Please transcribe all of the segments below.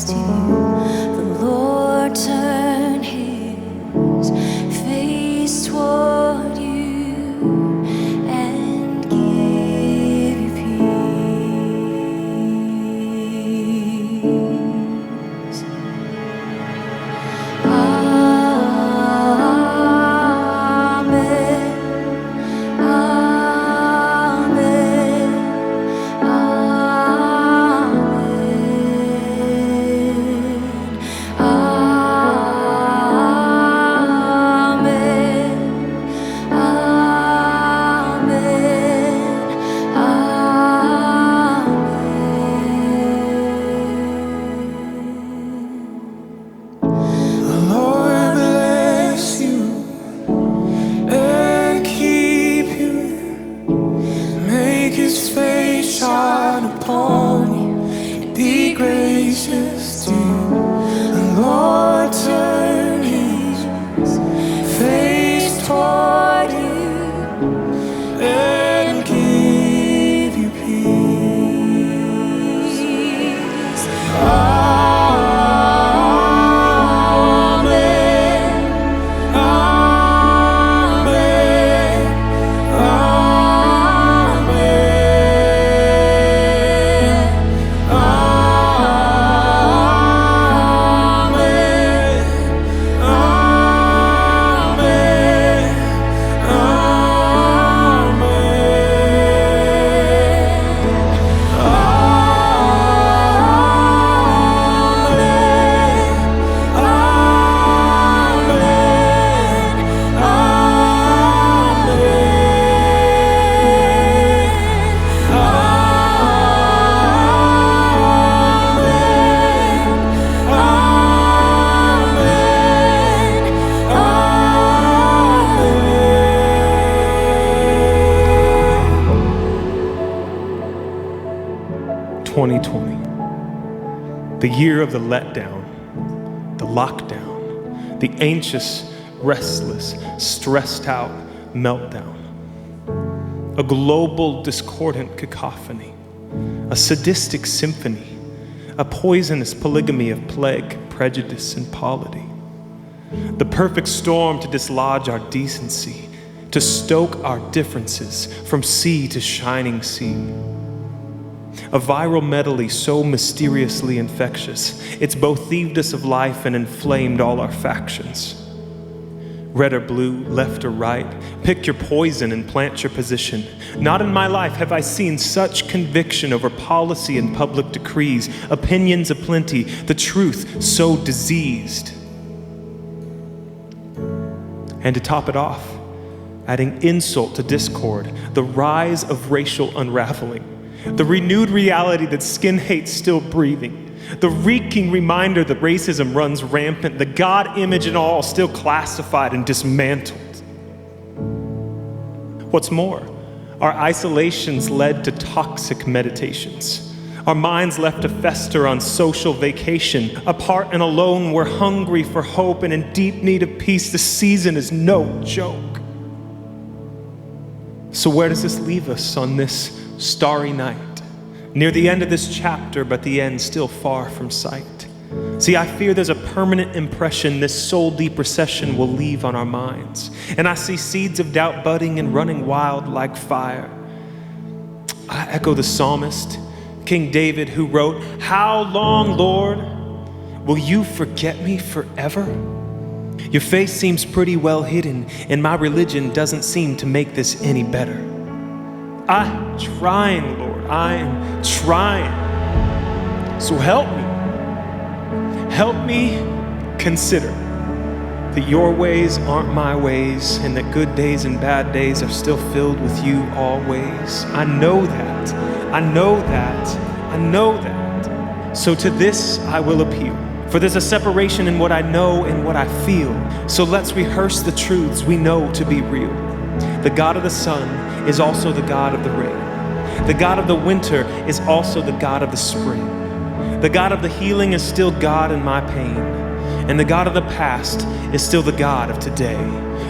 to the Lord turn his face toward you and give you peace. Amen. Amen. The year of the letdown, the lockdown, the anxious, restless, stressed out meltdown. A global discordant cacophony, a sadistic symphony, a poisonous polygamy of plague, prejudice, and polity. The perfect storm to dislodge our decency, to stoke our differences from sea to shining sea. A viral medley so mysteriously infectious, it's both thieved us of life and inflamed all our factions. Red or blue, left or right, pick your poison and plant your position. Not in my life have I seen such conviction over policy and public decrees, opinions aplenty, the truth so diseased. And to top it off, adding insult to discord, the rise of racial unraveling. The renewed reality that skin hate's still breathing. The reeking reminder that racism runs rampant. The God image and all still classified and dismantled. What's more, our isolations led to toxic meditations. Our minds left to fester on social vacation. Apart and alone, we're hungry for hope and in deep need of peace. The season is no joke. So where does this leave us on this starry night? Near the end of this chapter, but the end still far from sight. See, I fear there's a permanent impression this soul-deep recession will leave on our minds. And I see seeds of doubt budding and running wild like fire. I echo the psalmist, King David, who wrote, "How long, Lord, will you forget me forever? Your face seems pretty well hidden, and my religion doesn't seem to make this any better. I'm trying, Lord, I'm trying. So help me. Help me consider that your ways aren't my ways, and that good days and bad days are still filled with you always. I know that. I know that. I know that. So to this I will appeal. For there's a separation in what I know and what I feel. So let's rehearse the truths we know to be real. The God of the sun is also the God of the rain. The God of the winter is also the God of the spring. The God of the healing is still God in my pain. And the God of the past is still the God of today.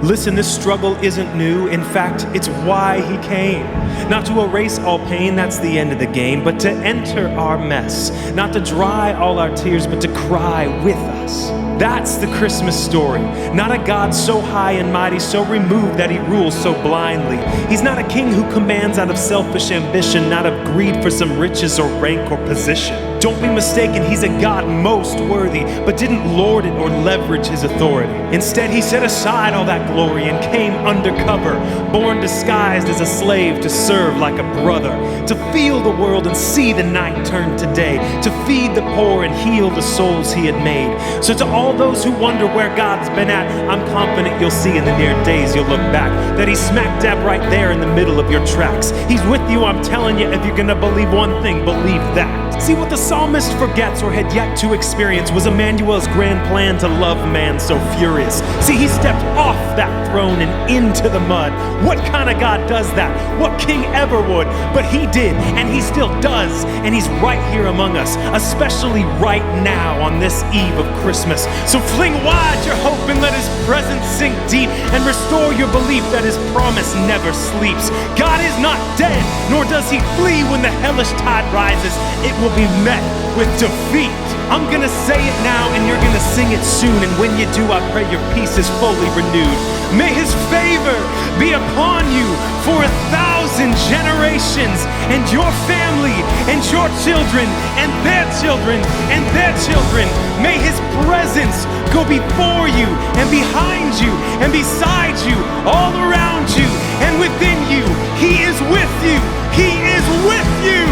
Listen, this struggle isn't new. In fact, it's why he came. Not to erase all pain, that's the end of the game, but to enter our mess. Not to dry all our tears, but to cry with us. That's the Christmas story. Not a God so high and mighty, so removed that he rules so blindly. He's not a king who commands out of selfish ambition, not of greed for some riches or rank or position. Don't be mistaken, he's a God most worthy, but didn't lord it or leverage his authority. Instead, he set aside all that glory and came undercover, born disguised as a slave to serve like a brother, to feel the world and see the night turn to day, to feed the poor and heal the souls he had made. So to all those who wonder where God's been at, I'm confident you'll see in the near days you'll look back that he's smack dab right there in the middle of your tracks. He's with you, I'm telling you, if you're gonna believe one thing, believe that. See, what the psalmist forgets or had yet to experience was Emmanuel's grand plan to love man so furious. See, he stepped off that throne and into the mud. What kind of God does that? What king ever would? But he did, and he still does, and he's right here among us, especially right now on this eve of Christmas. So fling wide your hope and let his presence sink deep and restore your belief that his promise never sleeps. God is not dead, nor does he flee when the hellish tide rises. It will be met with defeat. I'm gonna say it now and you're gonna sing it soon, and when you do, I pray your peace is fully renewed. May his favor be upon you for 1,000 generations, and your family and your children and their children and their children. May his presence go before you and behind you and beside you, all around you and within you. He is with you. He is with you.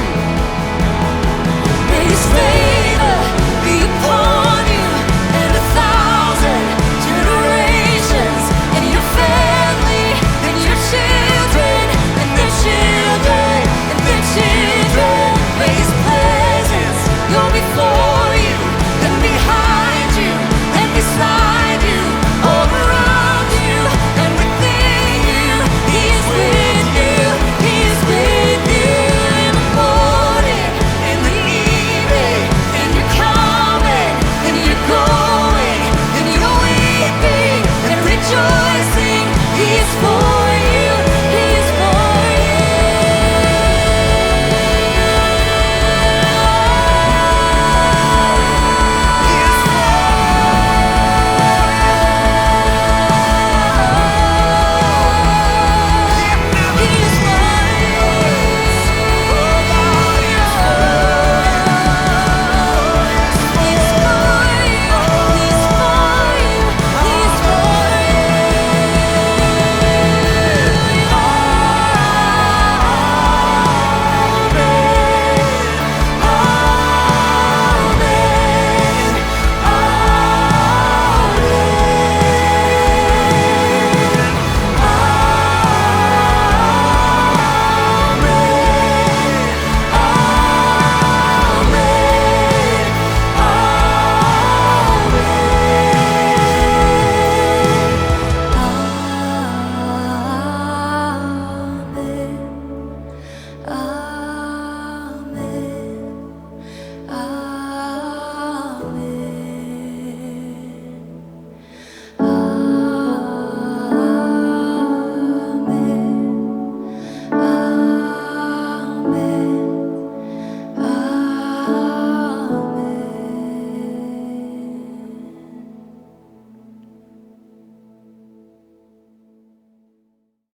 His face.